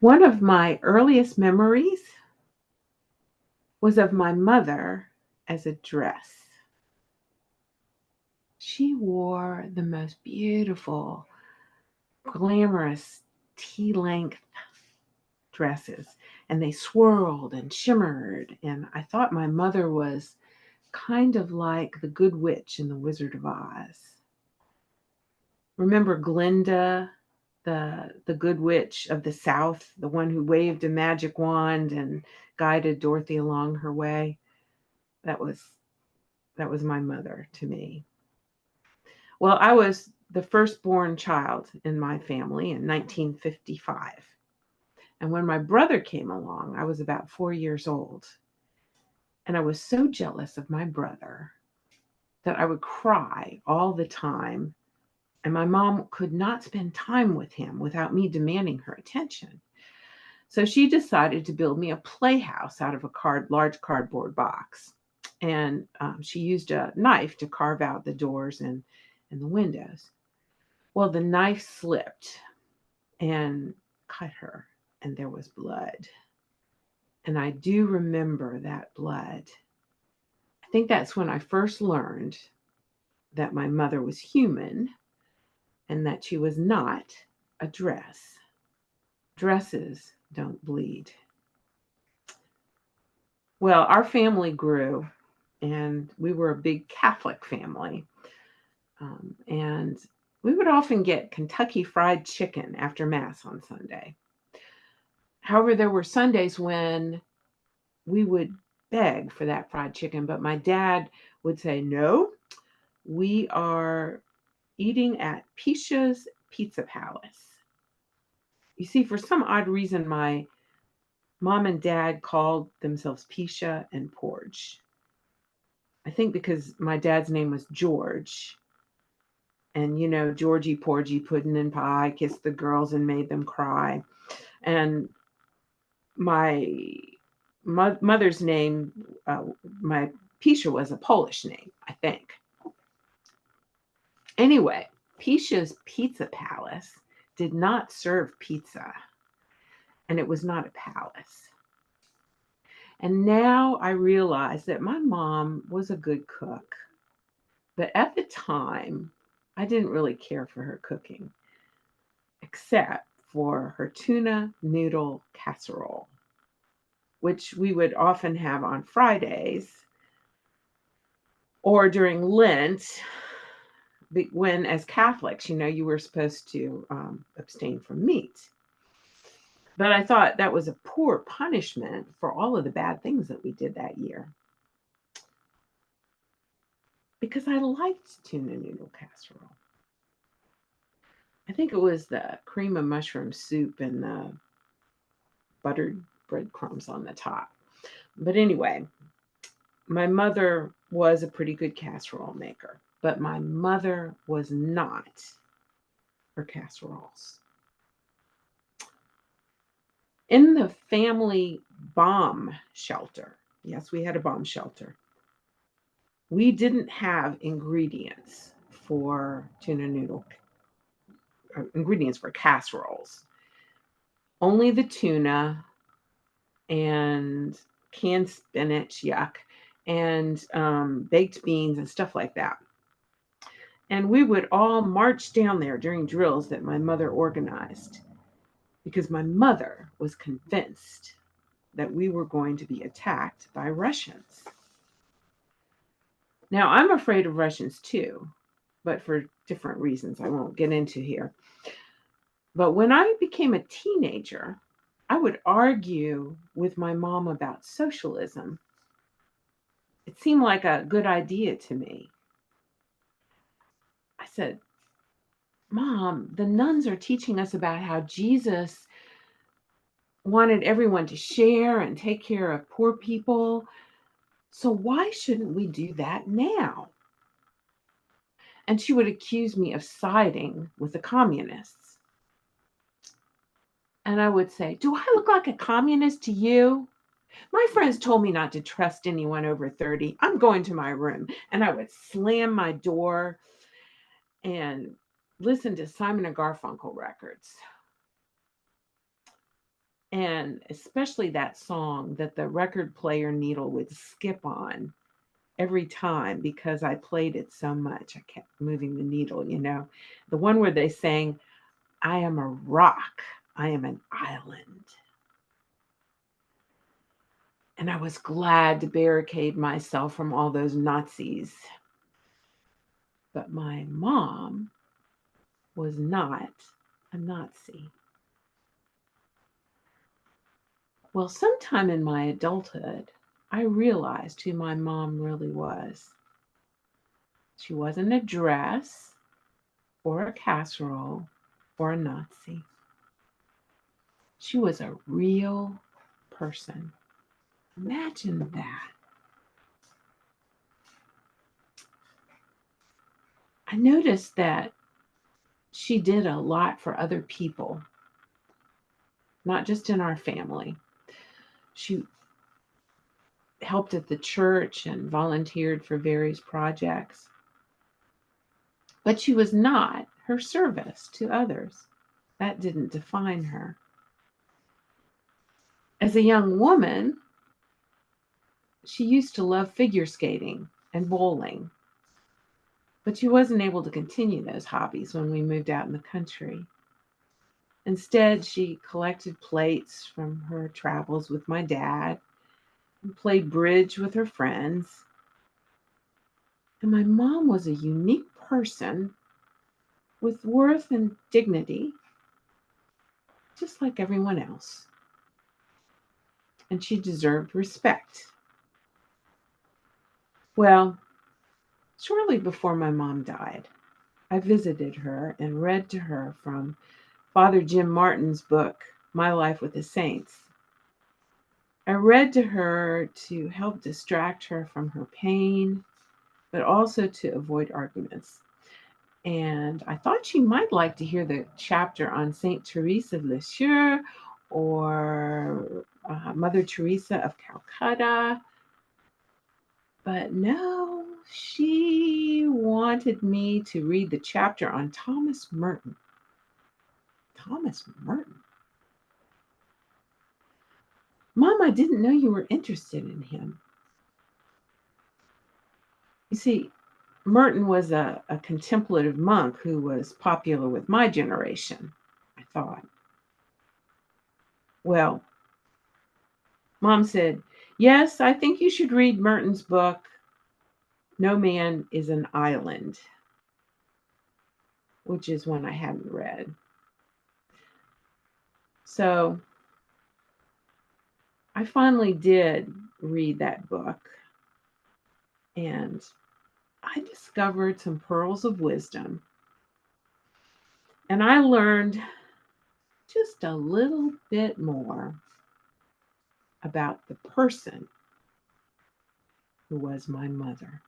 One of my earliest memories was of my mother as a dress. She wore the most beautiful, glamorous tea length dresses, and they swirled and shimmered. And I thought my mother was kind of like the good witch in The Wizard of Oz. Remember Glinda, the good witch of the South, the one who waved a magic wand and guided Dorothy along her way? That was that was my mother to me. Well, I was the firstborn child in my family in 1955. And when my brother came along, I was about 4 years old. And I was so jealous of my brother that I would cry all the time. And my mom could not spend time with him without me demanding her attention. So she decided to build me a playhouse out of a large cardboard box. And she used a knife to carve out the doors and the windows. Well, the knife slipped and cut her, and there was blood. And I do remember that blood. I think that's when I first learned that my mother was human and that she was not a dress. Dresses don't bleed. Well, our family grew, and we were a big Catholic family. And we would often get Kentucky Fried Chicken after Mass on Sunday. However, there were Sundays when we would beg for that fried chicken, but my dad would say, no, we are eating at Pisha's Pizza Palace. You see, for some odd reason, my mom and dad called themselves Pisha and Porge. I think because my dad's name was George. And, Georgie, Porgy, puddin' and pie, kissed the girls and made them cry. And my mother's name, my Pisha was a Polish name, I think. Anyway, Pisha's Pizza Palace did not serve pizza, and it was not a palace. And now I realize that my mom was a good cook, but at the time, I didn't really care for her cooking, except for her tuna noodle casserole, which we would often have on Fridays or during Lent, when, as Catholics, you were supposed to abstain from meat. But I thought that was a poor punishment for all of the bad things that we did that year, because I liked tuna noodle casserole. I think it was the cream of mushroom soup and the buttered breadcrumbs on the top. But anyway, my mother was a pretty good casserole maker, but my mother was not for casseroles. In the family bomb shelter, yes, we had a bomb shelter, we didn't have ingredients for casseroles. Only the tuna and canned spinach, yuck, and baked beans and stuff like that. And we would all march down there during drills that my mother organized, because my mother was convinced that we were going to be attacked by Russians. Now, I'm afraid of Russians too, but for different reasons I won't get into here. But when I became a teenager, I would argue with my mom about socialism. It seemed like a good idea to me. I said, Mom, the nuns are teaching us about how Jesus wanted everyone to share and take care of poor people. So why shouldn't we do that now? And she would accuse me of siding with the communists. And I would say, do I look like a communist to you? My friends told me not to trust anyone over 30. I'm going to my room. And I would slam my door and listen to Simon and Garfunkel records, and especially that song that the record player needle would skip on every time because I played it so much. I kept moving the needle. The one where they sang, I am a rock, I am an island. And I was glad to barricade myself from all those Nazis. But my mom was not a Nazi. Well, sometime in my adulthood, I realized who my mom really was. She wasn't a dress or a casserole or a Nazi. She was a real person. Imagine that. I noticed that she did a lot for other people, not just in our family. She helped at the church and volunteered for various projects. But she was not her service to others. That didn't define her. As a young woman, she used to love figure skating and bowling, but she wasn't able to continue those hobbies when we moved out in the country. Instead, she collected plates from her travels with my dad and played bridge with her friends. And my mom was a unique person with worth and dignity, just like everyone else. And she deserved respect. Well, shortly before my mom died, I visited her and read to her from Father Jim Martin's book, My Life with the Saints. I read to her to help distract her from her pain, but also to avoid arguments. And I thought she might like to hear the chapter on Saint Teresa of Lisieux or Mother Teresa of Calcutta. But no, she wanted me to read the chapter on Thomas Merton. Thomas Merton? Mom, I didn't know you were interested in him. You see, Merton was a contemplative monk who was popular with my generation, I thought. Well, Mom said, yes, I think you should read Merton's book, No Man is an Island, which is one I hadn't read. So I finally did read that book, and I discovered some pearls of wisdom. And I learned just a little bit more about the person who was my mother.